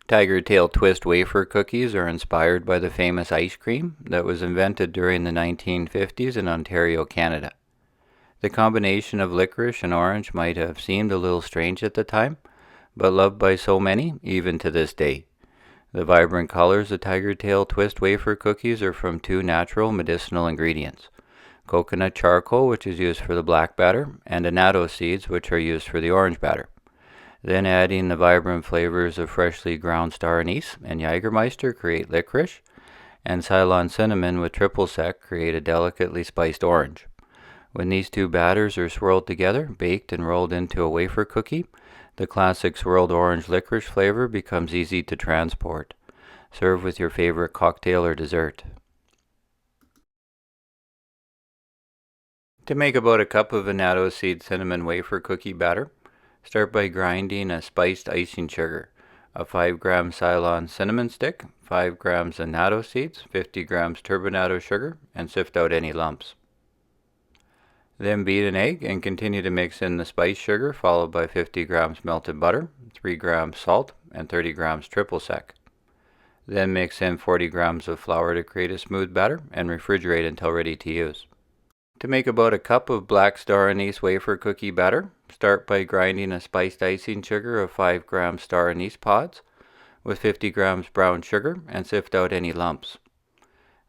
Tiger Tail Twist wafer cookies are inspired by the famous ice cream that was invented during the 1950s in Ontario, Canada. The combination of licorice and orange might have seemed a little strange at the time, but loved by so many, even to this day. The vibrant colors of Tiger Tail Twist wafer cookies are from two natural medicinal ingredients: coconut charcoal, which is used for the black batter, and annatto seeds, which are used for the orange batter. Then adding the vibrant flavors of freshly ground star anise and Jägermeister create licorice, and Ceylon cinnamon with triple sec create a delicately spiced orange. When these two batters are swirled together, baked and rolled into a wafer cookie, the classic swirled orange licorice flavor becomes easy to transport. Serve with your favorite cocktail or dessert. To make about a cup of annatto seed cinnamon wafer cookie batter, start by grinding a spiced icing sugar, a 5 gram Ceylon cinnamon stick, 5 grams annatto seeds, 50 grams turbinado sugar, and sift out any lumps. Then beat an egg and continue to mix in the spice sugar, followed by 50 grams melted butter, 3 grams salt, and 30 grams triple sec. Then mix in 40 grams of flour to create a smooth batter and refrigerate until ready to use. To make about a cup of black star anise wafer cookie batter, start by grinding a spiced icing sugar of 5 grams star anise pods with 50 grams brown sugar and sift out any lumps.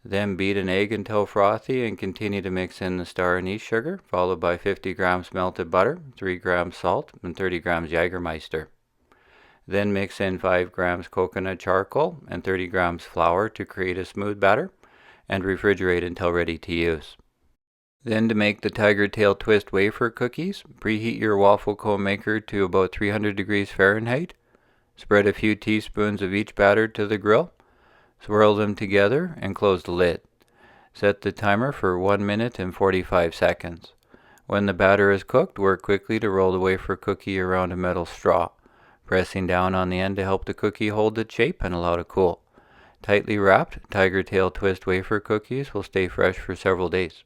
Then beat an egg until frothy and continue to mix in the star anise sugar, followed by 50 grams melted butter, 3 grams salt, and 30 grams Jägermeister. Then mix in 5 grams coconut charcoal and 30 grams flour to create a smooth batter and refrigerate until ready to use. Then to make the Tiger Tail Twist wafer cookies, preheat your waffle cone maker to about 300 degrees Fahrenheit. Spread a few teaspoons of each batter to the grill. Swirl them together and close the lid. Set the timer for 1 minute and 45 seconds. When the batter is cooked, work quickly to roll the wafer cookie around a metal straw, pressing down on the end to help the cookie hold its shape and allow to cool. Tightly wrapped Tiger Tail Twist wafer cookies will stay fresh for several days.